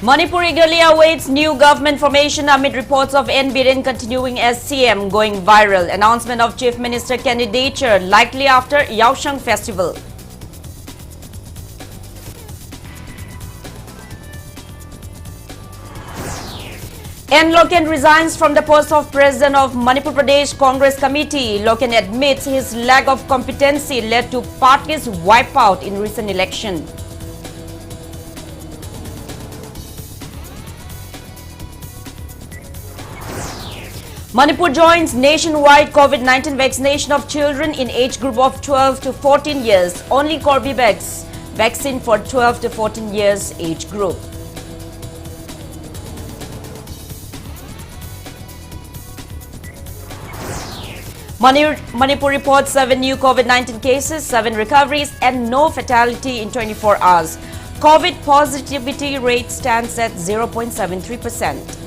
Manipur eagerly awaits new government formation amid reports of N. Biren continuing as CM going viral. Announcement of Chief Minister candidature likely after USHAM festival. N. Loken resigns from the post of President of Manipur Pradesh Congress Committee. Loken admits his lack of competency led to party's wipeout in recent election. Manipur joins nationwide COVID-19 vaccination of children in age group of 12 to 14 years. Only Corbevax vaccine for 12 to 14 years age group. Manipur reports 7 new COVID-19 cases, 7 recoveries and no fatality in 24 hours. COVID positivity rate stands at 0.73%.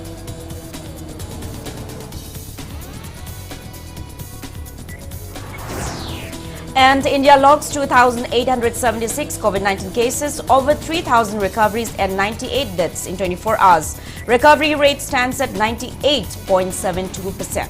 And India logs 2,876 COVID-19 cases, over 3,000 recoveries and 98 deaths in 24 hours. Recovery rate stands at 98.72%.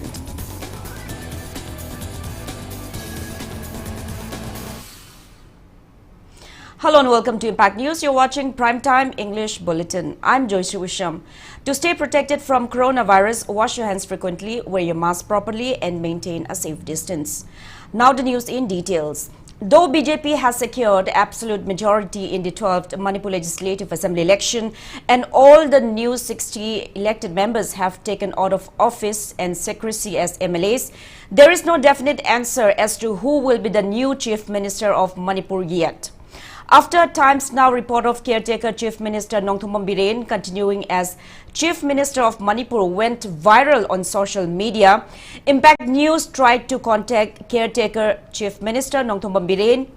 Hello and welcome to Impact News. You're watching Primetime English Bulletin. I'm JOYSHREE. To stay protected from coronavirus, wash your hands frequently, wear your mask properly and maintain a safe distance. Now the news in details. Though BJP has secured absolute majority in the 12th Manipur Legislative Assembly election and all the new 60 elected members have taken out of office and secrecy as MLAs, there is no definite answer as to who will be the new Chief Minister of Manipur yet. After Times Now report of caretaker Chief Minister Nongthombam Biren continuing as Chief Minister of Manipur went viral on social media, Impact News tried to contact caretaker Chief Minister Nongthombam Biren,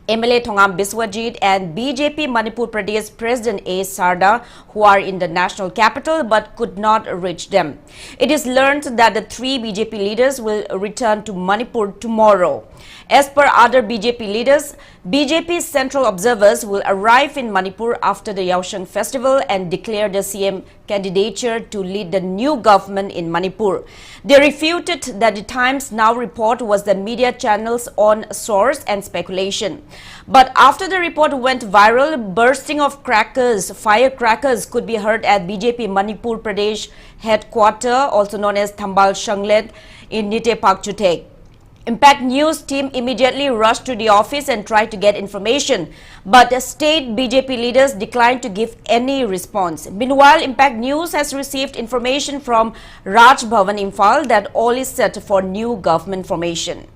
MLA Thongam Biswajit and BJP Manipur Pradesh President A. Sarda, who are in the national capital but could not reach them. It is learned that the 3 BJP leaders will return to Manipur tomorrow. As per other BJP leaders, BJP's central observers will arrive in Manipur after the USHAM festival and declare the CM candidature to lead the new government in Manipur. They refuted that the Times Now report was the media channel's own source and speculation. But after the report went viral, bursting of firecrackers could be heard at BJP Manipur Pradesh headquarters, also known as Thambal Shanglet in Nite Pakchutek. Impact News team immediately rushed to the office and tried to get information, but state BJP leaders declined to give any response. Meanwhile, Impact News has received information from Raj Bhavan Imphal that all is set for new government formation.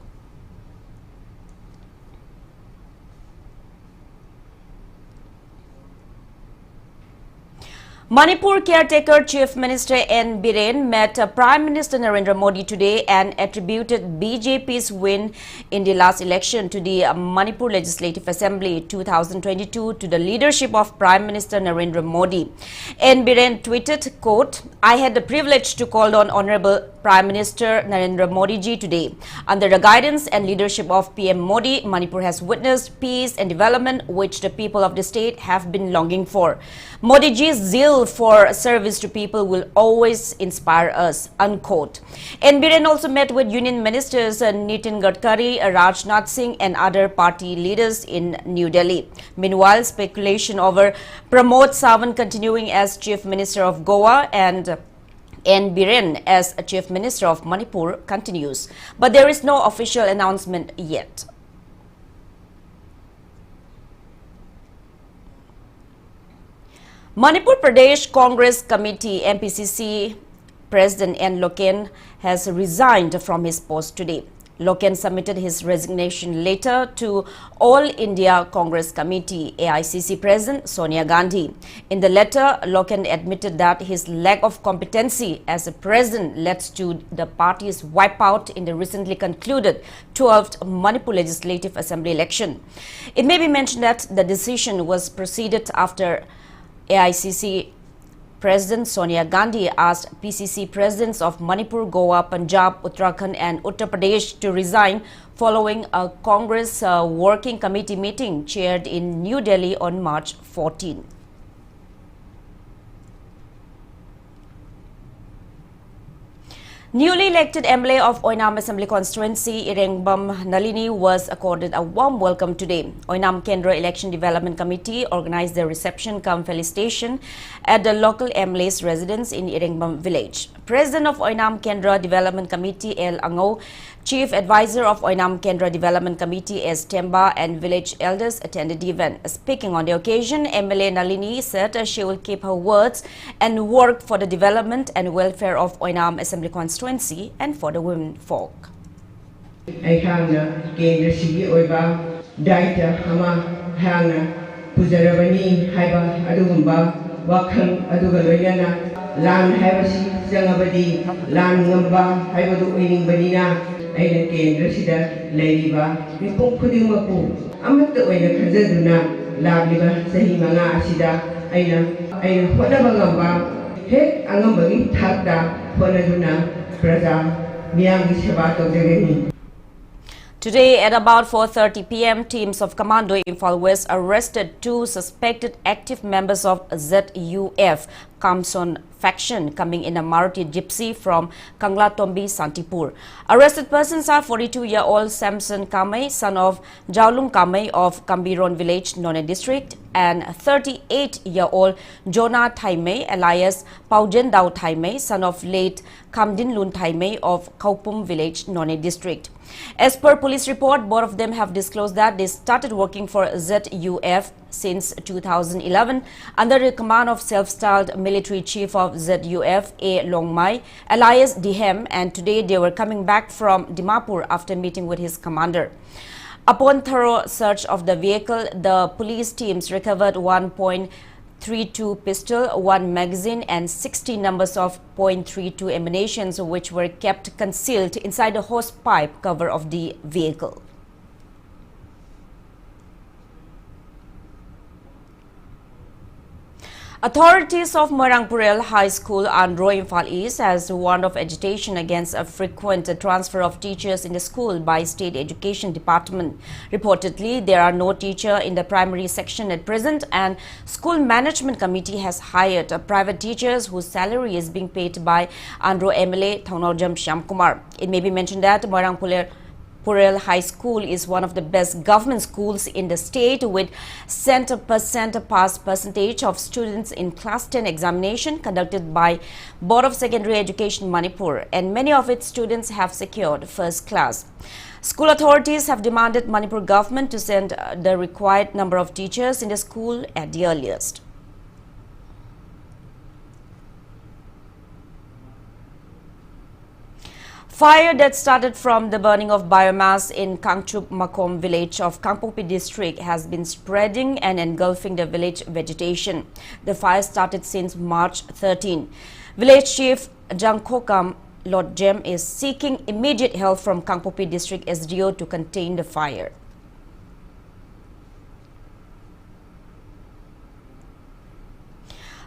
Manipur caretaker Chief Minister N. Biren met Prime Minister Narendra Modi today and attributed BJP's win in the last election to the Manipur Legislative Assembly 2022 to the leadership of Prime Minister Narendra Modi. N. Biren tweeted, quote, "I had the privilege to call on Honorable Prime Minister Narendra Modi ji today. Under the guidance and leadership of PM Modi, Manipur has witnessed peace and development which the people of the state have been longing for. Modi ji's zeal for service to people will always inspire us," unquote. N. Biren also met with Union Ministers Nitin Gadkari, Rajnath Singh and other party leaders in New Delhi. Meanwhile, speculation over Pramod Sawant continuing as Chief Minister of Goa and N. Biren as Chief Minister of Manipur continues, but there is no official announcement yet. Manipur Pradesh Congress Committee MPCC President N. Loken has resigned from his post today. Loken submitted his resignation letter to All India Congress Committee AICC President Sonia Gandhi. In the letter, Loken admitted that his lack of competency as a president led to the party's wipeout in the recently concluded 12th Manipur Legislative Assembly election. It may be mentioned that the decision was preceded after AICC President Sonia Gandhi asked PCC presidents of Manipur, Goa, Punjab, Uttarakhand and Uttar Pradesh to resign following a Congress working committee meeting chaired in New Delhi on March 14. Newly elected MLA of Oinam Assembly Constituency, Irengbam Nalini, was accorded a warm welcome today. Oinam Kendra Election Development Committee organized the reception cum felicitation at the local MLA's residence in Irengbam village. President of Oinam Kendra Development Committee, L. Angau, Chief Advisor of Oinam Kendra Development Committee, S. Temba, and village elders attended the event. Speaking on the occasion, MLA Nalini said she will keep her words and work for the development and welfare of Oinam Assembly Constituency and for the women folk. Aina Kendra Sida, Ladiva, Ripon Kudimaku, Amata Oina Kazaduna, Labiba, Sahimanga Sida, Aina, Hodabanga, Head Angambagi, Takda, Honaduna, Praza, Miami Sabato Deveni. Today at about 4:30 p.m., teams of Commando Imphal West arrested two suspected active members of ZUF Kamson faction coming in a Maruti Gypsy from Kanglatombi, Santipur. Arrested persons are 42-year-old Samson Kamei, son of Jaulung Kamei of Kambiron village, None district, and 38-year-old Jonah Thaimei, alias Paujendao Thaimei, son of late Kamdinlun Thaimei of Kaupum village, None district. As per police report, both of them have disclosed that they started working for ZUF since 2011 under the command of self-styled military chief of ZUF, A. Longmai, alias Dihem, and today they were coming back from Dimapur after meeting with his commander. Upon thorough search of the vehicle, the police teams recovered 1.32 pistol, 1 magazine and 60 numbers of .32 ammunitions, which were kept concealed inside the hose pipe cover of the vehicle. Authorities of Marangpurel High School, Andro, Imphal East has warned of agitation against a frequent transfer of teachers in the school by State Education Department. Reportedly, there are no teachers in the primary section at present, and School Management Committee has hired private teachers whose salary is being paid by Andro MLA Thaunojam Shyamkumar. It may be mentioned that Marangpurel High School is one of the best government schools in the state with 100% pass percentage of students in Class 10 examination conducted by Board of Secondary Education Manipur, and many of its students have secured first class. School authorities have demanded Manipur government to send the required number of teachers in the school at the earliest. Fire that started from the burning of biomass in Kangchup Makom village of Kangpopi district has been spreading and engulfing the village vegetation. The fire started since March 13. Village chief Jangkokam Lord Jem is seeking immediate help from Kangpopi district SDO to contain the fire.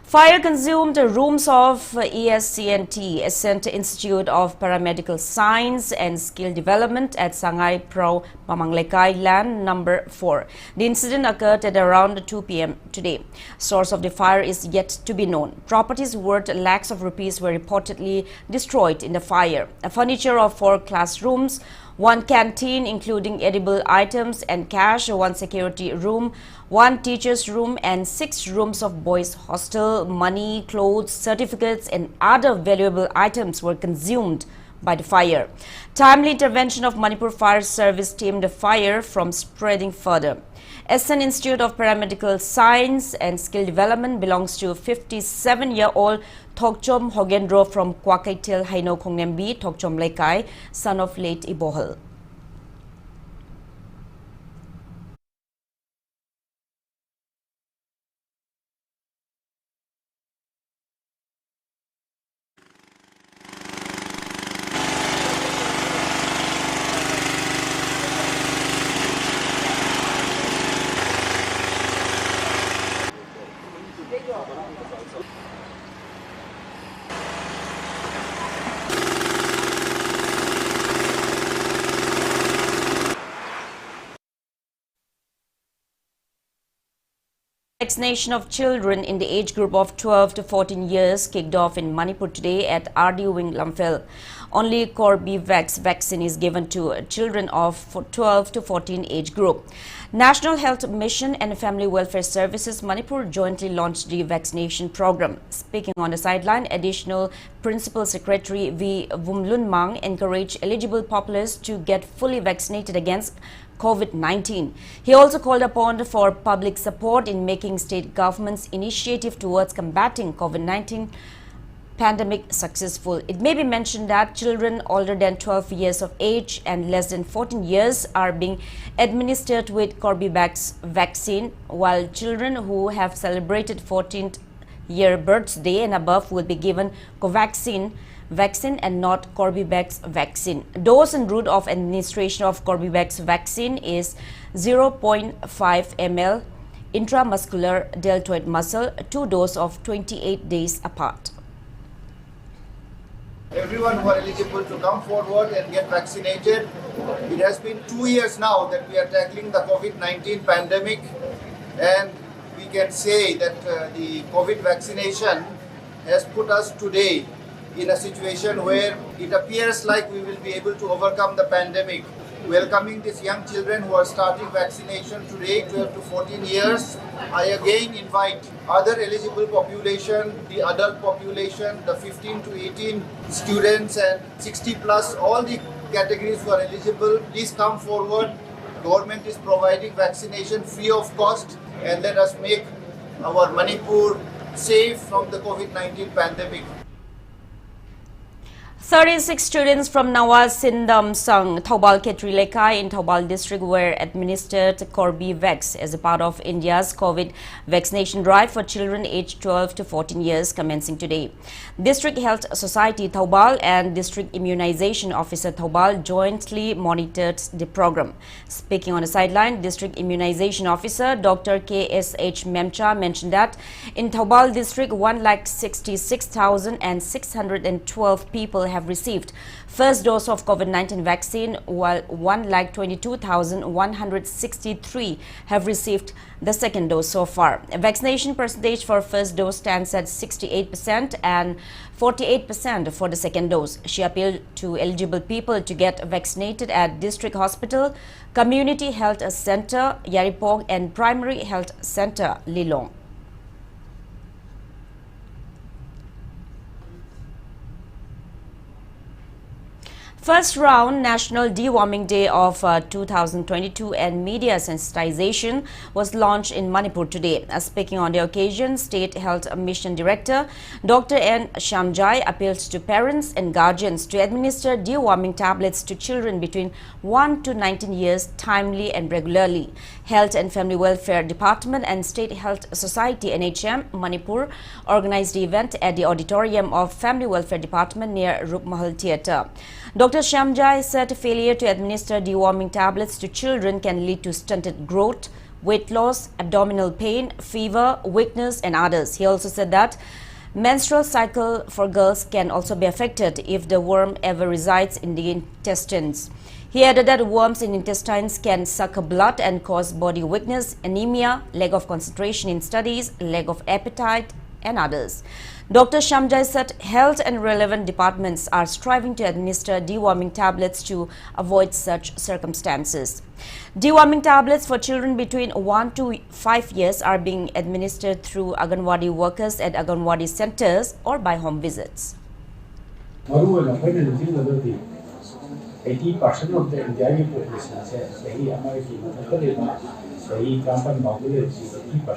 Fire consumed the rooms of ESCNT, Ascent Institute of Paramedical Science and Skill Development at Sangai Pro Mamanglekai, land number 4. The incident occurred at around 2 p.m. today. Source of the fire is yet to be known. Properties worth lakhs of rupees were reportedly destroyed in the fire. A furniture of 4 classrooms, 1 canteen including edible items and cash, 1 security room, 1 teacher's room and 6 rooms of boys' hostel, money, clothes, certificates and other valuable items were consumed by the fire. Timely intervention of Manipur Fire Service tamed the fire from spreading further. Ascent Institute of Paramedical Science and Skill Development belongs to 57-year-old Thokchom Hogendro from Kwakaitil Haino Kongnembi, Thokchom Lekai, son of late Ibohal. Vaccination of children in the age group of 12 to 14 years kicked off in Manipur today at RD Wing Lamphel. Only Corbevax vaccine is given to children of 12 to 14 age group. National Health Mission and Family Welfare Services Manipur jointly launched the vaccination program. Speaking on the sideline, Additional Principal Secretary V. Vumlunmang encouraged eligible populace to get fully vaccinated against COVID-19. He also called upon for public support in making state government's initiative towards combating COVID-19 pandemic successful. It may be mentioned that children older than 12 years of age and less than 14 years are being administered with Corbevax vaccine, while children who have celebrated 14th year birthday and above will be given Covaxin vaccine and not Corbevax vaccine. Dose and route of administration of Corbevax vaccine is 0.5 ml intramuscular deltoid muscle, 2 doses of 28 days apart. Everyone who are eligible to come forward and get vaccinated. It has been 2 years now that we are tackling the COVID-19 pandemic, and we can say that the COVID vaccination has put us today in a situation where it appears like we will be able to overcome the pandemic. Welcoming these young children who are starting vaccination today, 12 to 14 years, I again invite other eligible population, the adult population, the 15 to 18 students and 60 plus, all the categories who are eligible, please come forward. Government is providing vaccination free of cost, and let us make our Manipur safe from the COVID-19 pandemic. 36 students from Nawa Sindam Sang, Thoubal Ketri Lekai in Thoubal district were administered Corbevax as a part of India's COVID vaccination drive for children aged 12 to 14 years commencing today. District Health Society Thoubal and District Immunization Officer Thoubal jointly monitored the program. Speaking on the sideline, District Immunization Officer Dr. KSH Memcha mentioned that in Thoubal district, 166,612 people have received first dose of COVID-19 vaccine, while 122,163 have received the second dose so far. Vaccination percentage for first dose stands at 68% and 48% for the second dose. She appealed to eligible people to get vaccinated at District Hospital, Community Health Center, Yaripog, and Primary Health Center, Lilong. First round National Deworming Day of 2022 and media sensitization was launched in Manipur today. Speaking on the occasion, State Health Mission Director Dr. N. Shamjai appeals to parents and guardians to administer deworming tablets to children between 1 to 19 years timely and regularly. Health and Family Welfare Department and State Health Society NHM Manipur organized the event at the auditorium of Family Welfare Department near Rupmahal Theatre. Dr. Shamjai said failure to administer deworming tablets to children can lead to stunted growth, weight loss, abdominal pain, fever, weakness, and others. He also said that menstrual cycle for girls can also be affected if the worm ever resides in the intestines. He added that worms in intestines can suck blood and cause body weakness, anemia, lack of concentration in studies, lack of appetite, and others. Dr. Shamjai said health and relevant departments are striving to administer deworming tablets to avoid such circumstances. Deworming tablets for children between 1 to 5 years are being administered through Anganwadi workers at Anganwadi centers or by home visits. 80% of the Indian population is American. 80% of the Indian population is in single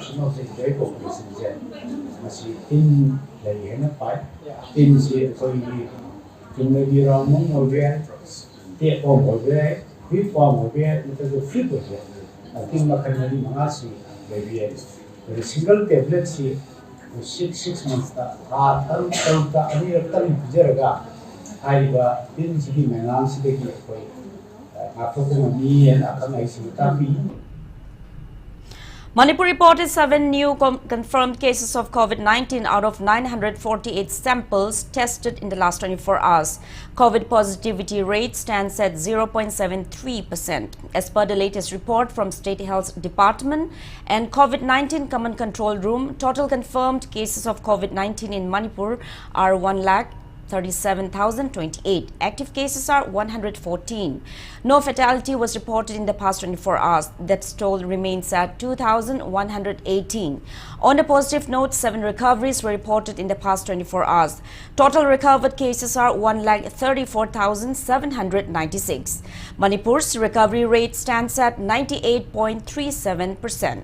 tablet 6 months Manipur reported 7 new confirmed cases of COVID-19 out of 948 samples tested in the last 24 hours. COVID positivity rate stands at 0.73%. As per the latest report from State Health Department and COVID-19 Command Control Room, total confirmed cases of COVID-19 in Manipur are 1,37,028. Active cases are 114. No fatality was reported in the past 24 hours. Death toll remains at 2,118. On a positive note, 7 recoveries were reported in the past 24 hours. Total recovered cases are 1,34,796. Manipur's recovery rate stands at 98.37%.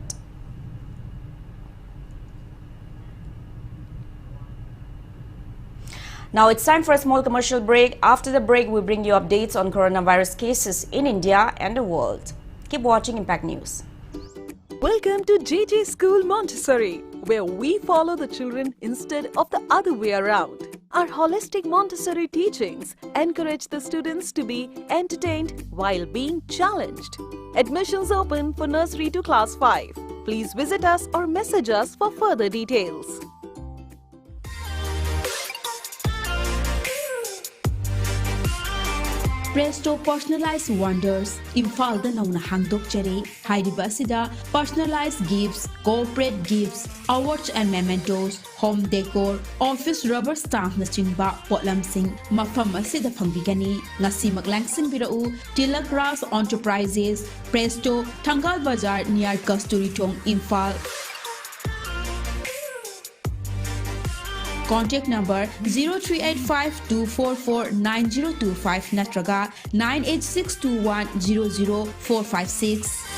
Now it's time for a small commercial break. After the break, we bring you updates on coronavirus cases in India and the world. Keep watching Impact News. Welcome to JJ School Montessori, where we follow the children instead of the other way around. Our holistic Montessori teachings encourage the students to be entertained while being challenged. Admissions open for nursery to class 5. Please visit us or message us for further details. Presto Personalized Wonders, Imphal da nauna hangdok chare, Haidiba asida personalized gifts, corporate gifts, awards and mementos, home decor, office rubber stamp na chingba potlam sing, mafam asida phangbigani, ngasi maglangsing birau, Tilak Ras Enterprises, Presto, Thangal Bazar near Kasturi Tong, Imphal. Contact number 0385-244-9025 natraga 98621-00456.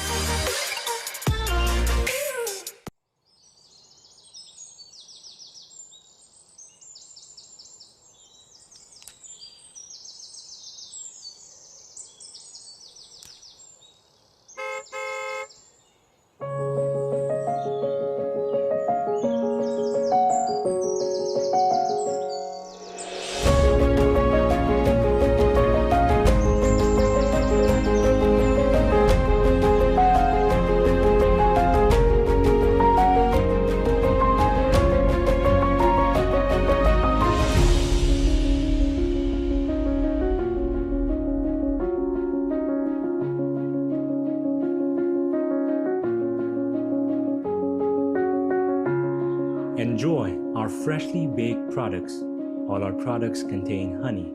Enjoy our freshly baked products. All our products contain honey.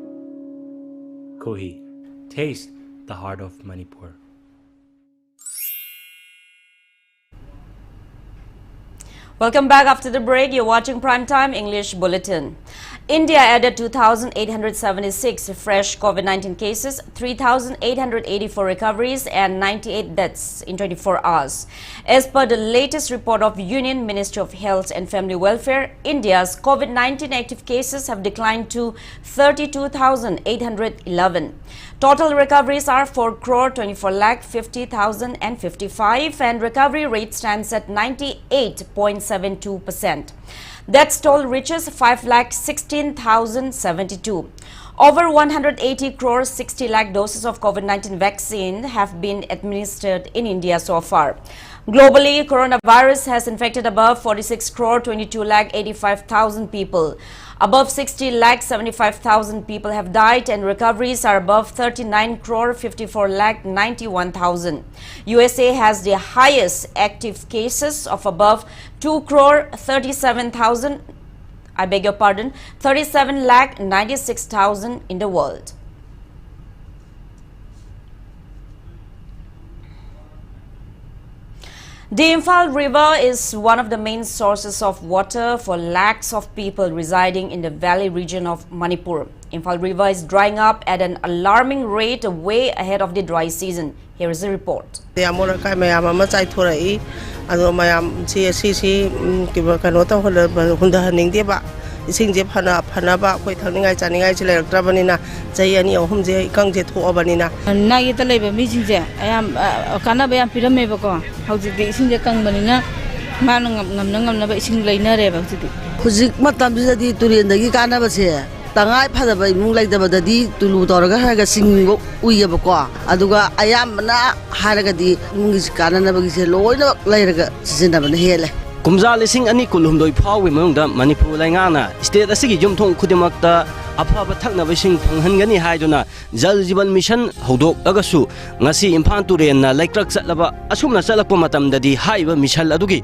Kohi, taste the heart of Manipur. Welcome back after the break. You're watching Primetime English Bulletin. India added 2,876 fresh COVID-19 cases, 3,884 recoveries and 98 deaths in 24 hours. As per the latest report of Union Ministry of Health and Family Welfare, India's COVID-19 active cases have declined to 32,811. Total recoveries are 4,24,50,055 and recovery rate stands at 98.72%. Death toll reaches 5,16,072. Over 180 crore 60 lakh doses of COVID-19 vaccine have been administered in India so far. Globally, coronavirus has infected above 46 crore 22 lakh 85,000 people. Above 60 lakh 75,000 people have died and recoveries are above 39 crore 54 lakh 91,000. USA has the highest active cases of above 2 crore 37,000, 37 lakh 96,000 in the world. The Imphal River is one of the main sources of water for lakhs of people residing in the valley region of Manipur. Imphal River is drying up at an alarming rate way ahead of the dry season. Here is a report. 이싱제 파나바 거의 당능아이 자능아이 질레럭트라버니나 자이아니 어홈제 이강제 토어버니나 나이 달레베 미징제 아얌 까나베야 피라메버거 하우지데 이싱제 깡버니나 마는 ngam나베 이싱 레이나레바 하우지데 후직 마탐지디 투리엔다기 까나바세 Tangai Padaba Mulai Tulu Dorga Haga singing Uyabako, Aduga Ayamana Haragadi Mungiskana Nabagis Loyal Later Zinaban Hele. Kumza lising ani kulum doi phaw wi mong da Manipur laingana state asigi jumthong khudimakta aphaba thakna bising phanghangani haiduna jal jiban mission hodok agasu ngasi imphal turen na laikrak chatlaba asumna chalakpa matamdadi haiba mission adugi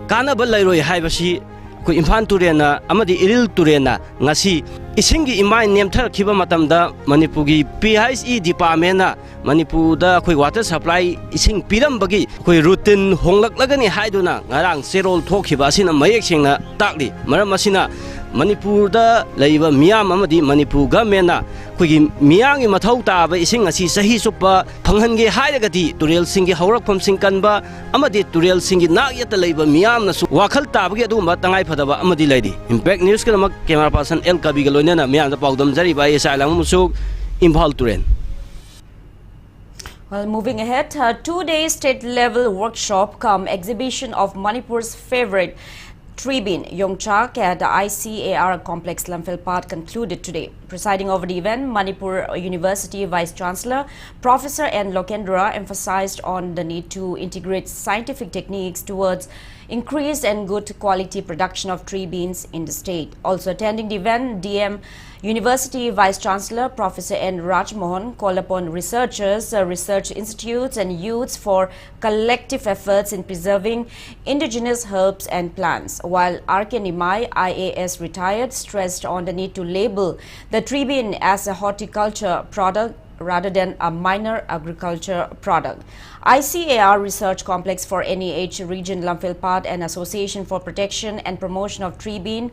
kana bal lairoi haibasi ko imphal turen na amadi iril turen na ngasi isingi imai nemthar khiba matamda Manipugi PHE department na Manipur da koi water supply ising piram bagi koi routine honglak lagani haiduna ngarang serol thokhiba asina mayek singna takli maram asina Manipur da laiba miyam amadi Manipur government na koi miyangi mathau taba ising asi sahi supa phanghange hairagati turel singi haurakpham singkanba amadi turel singi nagyata laiba miyam na su wakhal tabagi adu matangai phadaba amadi laidi impact news kalamak camera person El Kabi galoina miyam da pawdam jari ba yesa lang musuk Imphal turen. Well, moving ahead, 2-day state-level workshop cum exhibition of Manipur's favorite Tribin Yongchak at the ICAR Complex Lamphel concluded today. Presiding over the event, Manipur University Vice Chancellor Professor N. Lokendra emphasized on the need to integrate scientific techniques towards increased and good quality production of tree beans in the state. Also attending the event, DM University Vice Chancellor Professor N. Rajmohan called upon researchers, research institutes and youths for collective efforts in preserving indigenous herbs and plants, while R.K. Nimai, IAS retired, stressed on the need to label the tree bean as a horticulture product rather than a minor agriculture product. ICAR Research Complex for NEH Region Lamphel and Association for Protection and Promotion of Tree Bean,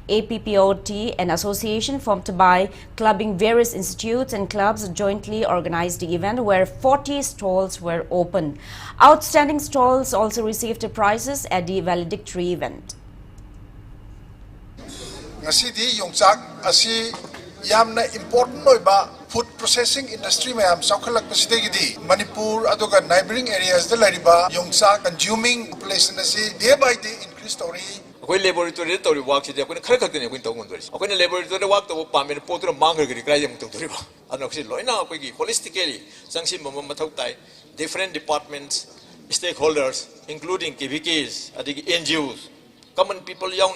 APPOT, an association formed by clubbing various institutes and clubs jointly organized the event where 40 stalls were opened. Outstanding stalls also received prizes at the valedictory event. Ngasidi Yongchak asi yamna important oiba food processing industry mayam saukhalak pasidegi Manipur aduga neighboring areas da lariba Yongchak consuming population asi day by day increase story. When laboratory to work, they can correct the window. When laboratory work, the Pamin Potter Manger Grayam to River. And Loina, holistically, Sanction Mamatai, different departments, stakeholders, including KVKs, NGOs, common people young,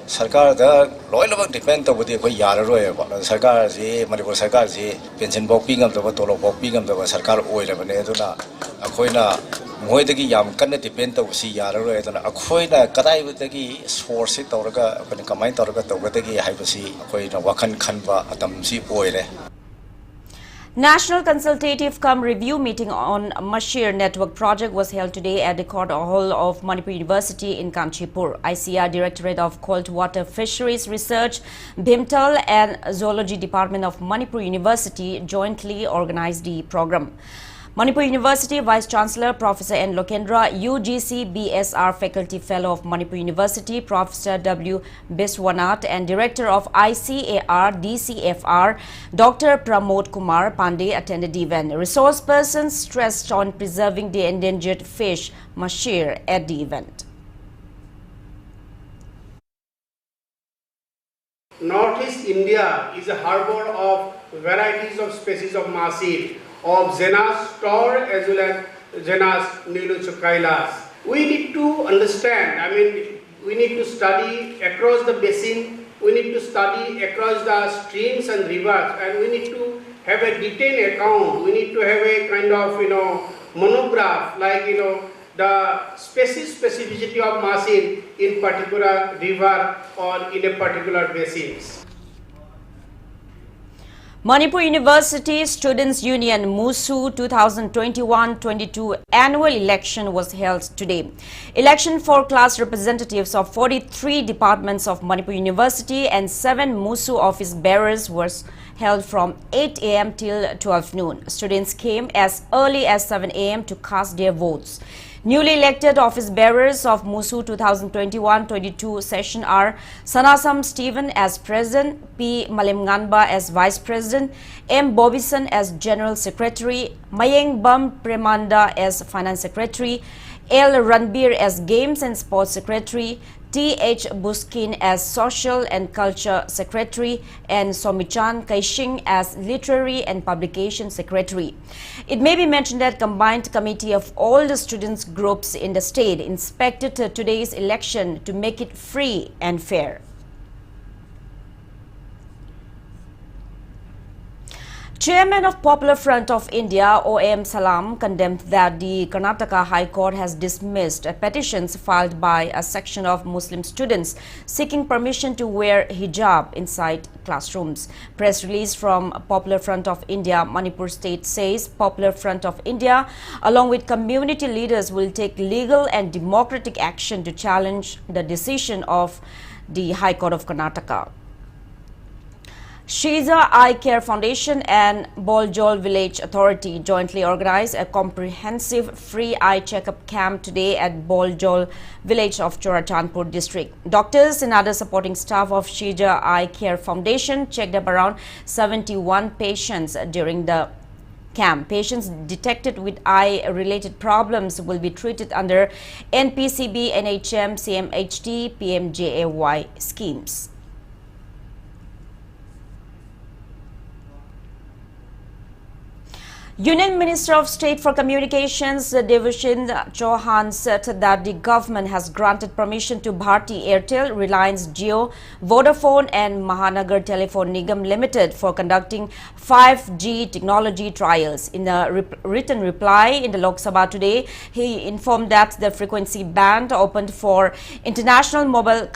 Sarkar the loyal depend over the Yara, Sarkar, Manipur Sarkar, pension bopping of the Tolo bopping of the Sarkar oil of Neduna, Akoina. Moidagi yam kan depend of si yara ro etana akhoi na kadai witagi source torga kan kamai torga tawatagi haibasi akhoi na wakan khanba atam si oire. National Consultative Cum Review meeting on Mashir Network project was held today at the Court Hall of Manipur University in Kanchipur. ICR Directorate of Cold Water Fisheries Research, Bhimtal and Zoology Department of Manipur University jointly organized the program. Manipur University Vice Chancellor Professor N. Lokendra, UGC BSR Faculty Fellow of Manipur University Professor W. Biswanath and Director of ICAR DCFR Dr. Pramod Kumar Pandey attended the event. Resource persons stressed on preserving the endangered fish Mashir at the event. Northeast India is a harbor of varieties of species of Mashir, of genus Tor as well as genus Nilochokailas. We need to understand, we need to study across the basin, we need to study across the streams and rivers, and we need to have a detailed account, we need to have a kind of, monograph, like, the species specificity of Mashir in particular river or in a particular basin. Manipur University Students' Union MUSU 2021-22 annual election was held today. Election for class representatives of 43 departments of Manipur University and 7 MUSU office bearers was held from 8 a.m. till 12 noon. Students came as early as 7 a.m. to cast their votes. Newly elected office bearers of MUSU 2021-22 session are Sanasam Stephen as President, P. Malimnganba as Vice President, M. Bobison as General Secretary, Mayeng Bam Premanda as Finance Secretary, L. Ranbir as Games and Sports Secretary, T.H. Buskin as Social and Culture Secretary and Somichan Kaishing as Literary and Publication Secretary. It may be mentioned that combined committee of all the students groups in the state inspected today's election to make it free and fair. Chairman of Popular Front of India, O.M. Salam, condemned that the Karnataka High Court has dismissed petitions filed by a section of Muslim students seeking permission to wear hijab inside classrooms. Press release from Popular Front of India, Manipur State says Popular Front of India, along with community leaders, will take legal and democratic action to challenge the decision of the High Court of Karnataka. Shiza Eye Care Foundation and Boljol Village Authority jointly organized a comprehensive free eye checkup camp today at Boljol Village of Chorachandpur district. Doctors and other supporting staff of Shiza Eye Care Foundation checked up around 71 patients during the camp. Patients detected with eye-related problems will be treated under NPCB, NHM, CMHT, PMJAY schemes. Union Minister of State for Communications, Devashind Chauhan, said that the government has granted permission to Bharti Airtel, Reliance Jio, Vodafone and Mahanagar Telephone Nigam Limited for conducting 5G technology trials. In a written reply in the Lok Sabha today, he informed that the frequency band opened for international mobile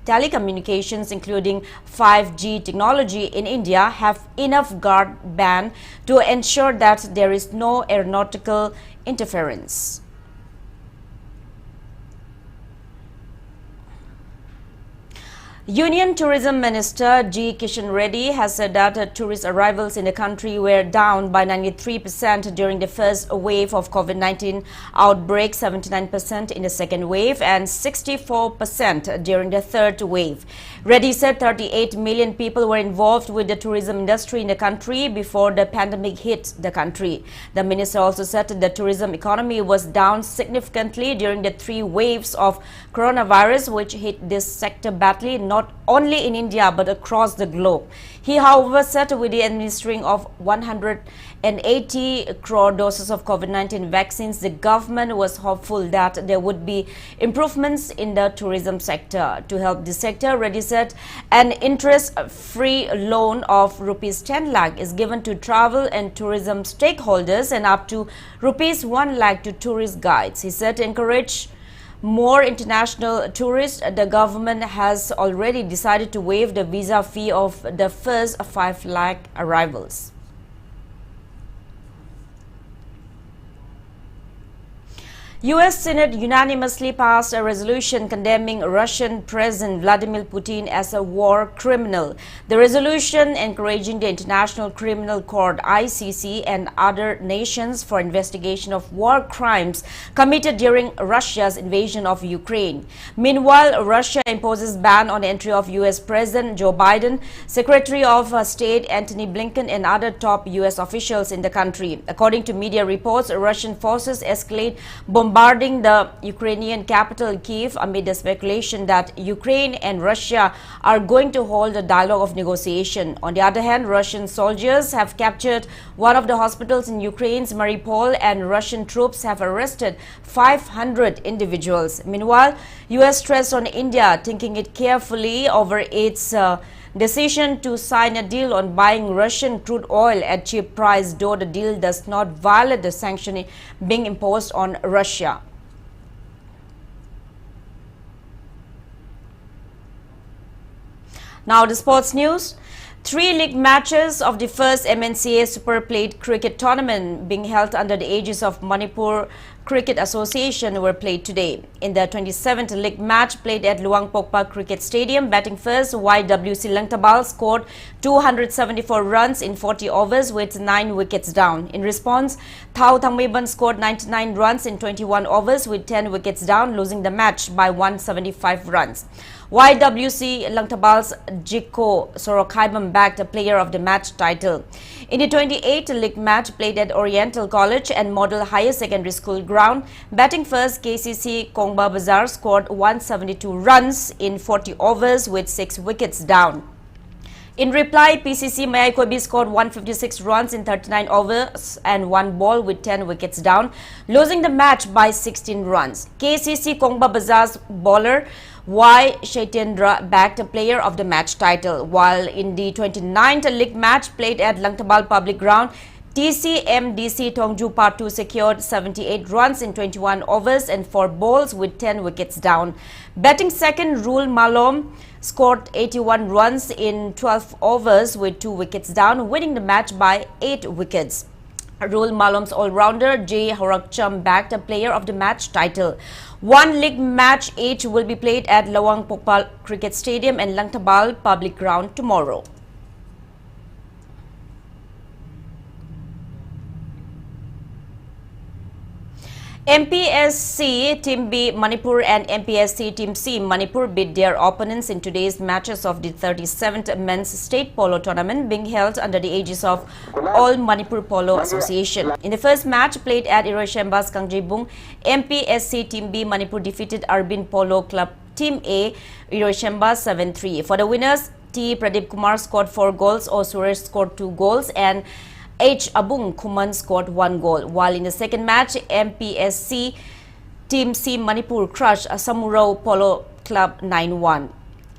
telecommunications, including 5G technology in India, have enough guard band to ensure that there is no aeronautical interference. Union Tourism Minister G. Kishan Reddy has said that tourist arrivals in the country were down by 93% during the first wave of COVID-19 outbreak, 79% in the second wave and 64% during the third wave. Reddy said 38 million people were involved with the tourism industry in the country before the pandemic hit the country. The minister also said that the tourism economy was down significantly during the three waves of coronavirus, which hit this sector badly, not only in India but across the globe. He, however, said with the administering of 180 crore doses of COVID-19 vaccines, the government was hopeful that there would be improvements in the tourism sector. To help the sector, Reddy said an interest-free loan of rupees 10 lakh is given to travel and tourism stakeholders and up to rupees 1 lakh to tourist guides. He said to encourage more international tourists, the government has already decided to waive the visa fee of the first 5 lakh arrivals. U.S. Senate unanimously passed a resolution condemning Russian President Vladimir Putin as a war criminal. The resolution encouraging the International Criminal Court (ICC) and other nations for investigation of war crimes committed during Russia's invasion of Ukraine. Meanwhile, Russia imposes ban on entry of U.S. President Joe Biden, Secretary of State Antony Blinken and other top U.S. officials in the country. According to media reports, Russian forces escalate bombarding the Ukrainian capital Kyiv amid the speculation that Ukraine and Russia are going to hold a dialogue of negotiation. On the other hand, Russian soldiers have captured one of the hospitals in Ukraine's Mariupol and Russian troops have arrested 500 individuals. Meanwhile, U.S. stressed on India thinking it carefully over its decision to sign a deal on buying Russian crude oil at cheap price, though the deal does not violate the sanction being imposed on Russia. Now the sports news. 3 league matches of the first MNCA Super Plate cricket tournament being held under the aegis of Manipur Cricket Association were played today. In the 27th league match played at Luang Pokpa Cricket Stadium, batting first, YWC Langtabal scored 274 runs in 40 overs with 9 wickets down. In response, Thao Thangmeban scored 99 runs in 21 overs with 10 wickets down, losing the match by 175 runs. YWC Langtabal's Jiko Sorokhaibam bagged a player of the match title. In the 28th league match played at Oriental College and Model Higher Secondary School ground. Batting first, KCC Kongba Bazar scored 172 runs in 40 overs with 6 wickets down. In reply, PCC Mayaikobi scored 156 runs in 39 overs and 1 ball with 10 wickets down, losing the match by 16 runs. KCC Kongba Bazar's bowler Y. Shaitendra bagged a player of the match title, while in the 29th league match played at Langtabal Public Ground, TCMDC Tongju Part 2 secured 78 runs in 21 overs and 4 balls with 10 wickets down. Batting second, Rule Malom scored 81 runs in 12 overs with 2 wickets down, winning the match by 8 wickets. Rule Malom's all-rounder J. Horakcham bagged a player of the match title. One league match each will be played at Lawang Pokpal Cricket Stadium and Langtabal Public Ground tomorrow. MPSC Team B Manipur and MPSC Team C Manipur beat their opponents in today's matches of the 37th Men's State Polo Tournament being held under the aegis of All Manipur Polo Association. In the first match played at Hiroshimba's Kangjibung, MPSC Team B Manipur defeated Arbin Polo Club Team A Hiroshimba 7-3. For the winners, T. Pradeep Kumar scored 4 goals, O. Suresh scored 2 goals and H. Abung Kuman scored 1 goal, while in the second match, MPSC Team C Manipur crushed Samurao Polo Club 9-1.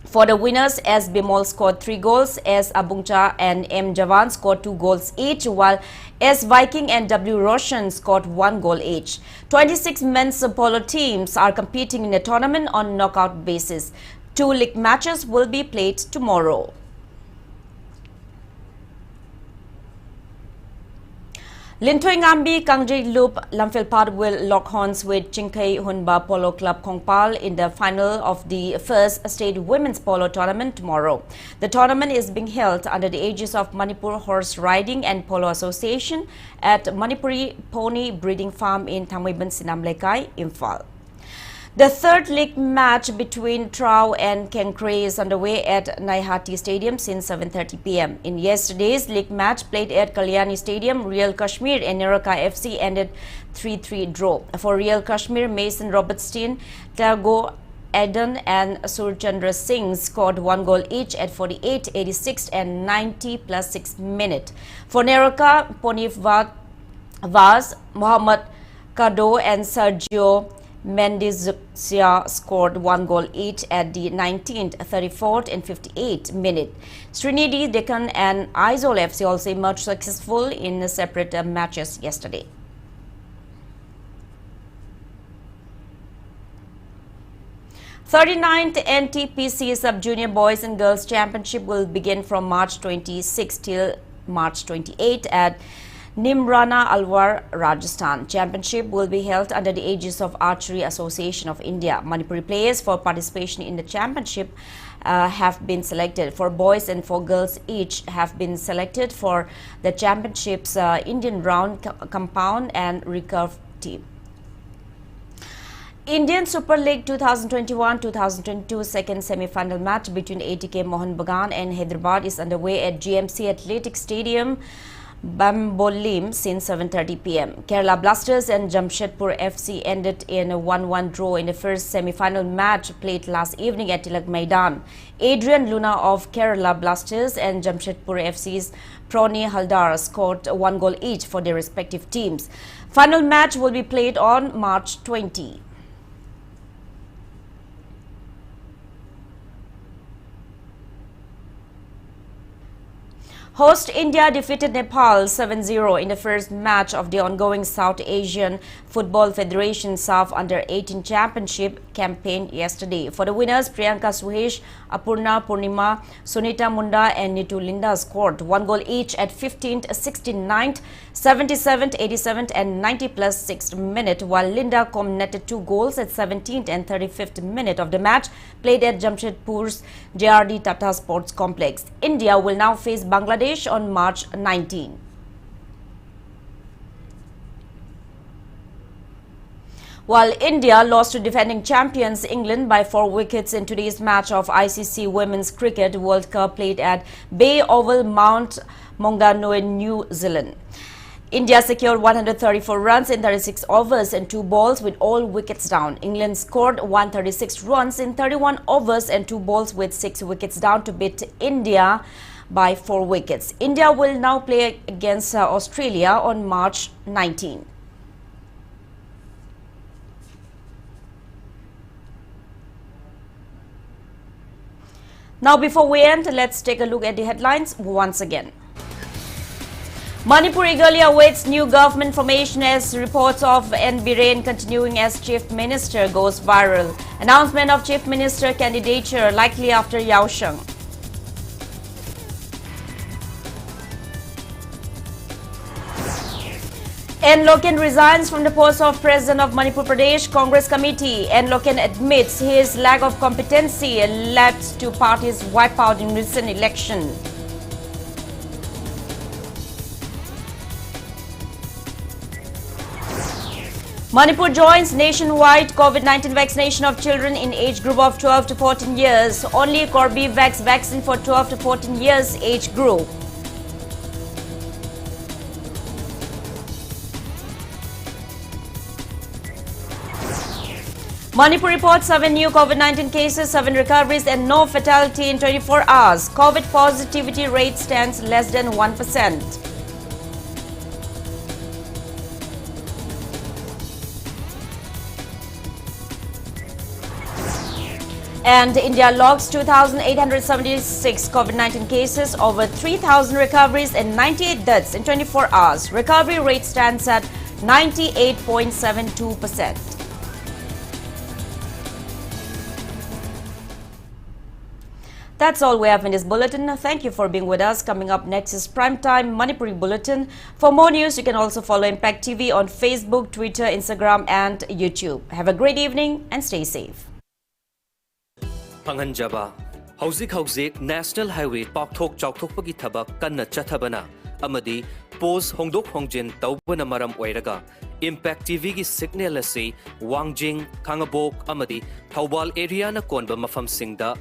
For the winners, S. Bimol scored 3 goals, S. Abungcha and M. Javan scored 2 goals each, while S. Viking and W. Roshan scored 1 goal each. 26 men's polo teams are competing in the tournament on knockout basis. 2 league matches will be played tomorrow. Lintoy Ngambi Kangjay Loop Lamphilpat will lock horns with Chingkai Hunba Polo Club Kongpal in the final of the first state women's polo tournament tomorrow. The tournament is being held under the aegis of Manipur Horse Riding and Polo Association at Manipuri Pony Breeding Farm in Thamwiban Sinamlekai, Imphal. The third league match between Trau and Kenkre is underway at Naihati Stadium since 7:30 p.m. In yesterday's league match played at Kalyani Stadium, Real Kashmir and Neraka FC ended 3-3 draw. For Real Kashmir, Mason Robertstein, Tago Eden and Surchandra Singh scored 1 goal each at 48, 86 and 90 plus 6 minutes. For Neraka, Ponif Vaz, Mohammad Kado and Sergio Mendizia scored 1 goal each at the 19th, 34th and 58th minute. Srinidhi, Deccan and Aizol FC also emerged successful in separate matches yesterday. "39th NTPC Sub-Junior Boys and Girls Championship will begin from March 26 till March 28 at Nimrana Alwar, Rajasthan. Championship will be held under the aegis of Archery Association of India. Manipuri players for participation in the championship have been selected. For boys and for girls each have been selected for the championship's Indian round compound and recurve team. Indian Super League 2021-2022 second semi-final match between ATK Mohan Bagan and Hyderabad is underway at GMC Athletic Stadium, Bambolim since 7:30 p.m. Kerala Blasters and Jamshedpur FC ended in a 1-1 draw in the first semi-final match played last evening at Tilak Maidan. Adrian Luna of Kerala Blasters and Jamshedpur FC's Proni Haldar scored 1 goal each for their respective teams. Final match will be played on March 20. Host India defeated Nepal 7-0 in the first match of the ongoing South Asian Football Federation SAF Under-18 Championship campaign yesterday. For the winners, Priyanka Suhesh, Apurna Purnima, Sunita Munda and Nitu Linda scored 1 goal each at 15th, 69th, 77th, 87th and 90 plus 6th minute, while Linda Com netted 2 goals at 17th and 35th minute of the match played at Jamshedpur's JRD Tata Sports Complex. India will now face Bangladesh on March 19. While India lost to defending champions England by 4 wickets in today's match of ICC Women's Cricket World Cup played at Bay Oval, Mount Maunganui, New Zealand. India secured 134 runs in 36 overs and 2 balls with all wickets down. England scored 136 runs in 31 overs and 2 balls with 6 wickets down to beat India by 4 wickets. India will now play against Australia on March 19. Now, before we end, let's take a look at the headlines once again. Manipur eagerly awaits new government formation as reports of N. Biren continuing as Chief Minister goes viral. Announcement of Chief Minister candidature likely after USHAM. N. Loken resigns from the post of President of Manipur Pradesh Congress Committee. N. Loken admits his lack of competency led to party's wipeout in recent election. Manipur joins nationwide COVID-19 vaccination of children in age group of 12 to 14 years. Only Corbevax vaccine for 12 to 14 years age group. Manipur reports 7 new COVID-19 cases, 7 recoveries and no fatality in 24 hours. COVID positivity rate stands less than 1%. And India logs 2,876 COVID-19 cases, over 3,000 recoveries and 98 deaths in 24 hours. Recovery rate stands at 98.72%. That's all we have in this bulletin. Thank you for being with us. Coming up next is Primetime Manipuri Bulletin. For more news, you can also follow Impact TV on Facebook, Twitter, Instagram and YouTube. Have a great evening and stay safe. Panghanjaba Hauzik National Highway Pakthok Chauthokpagi Thabak Kanna Chathabana Amadi Pose Hongdok Hongjin Taubana Maram Oiraga Impact TV gi signal asi Wangjing Kangabok Amadi Thawbal area na konba mafam singda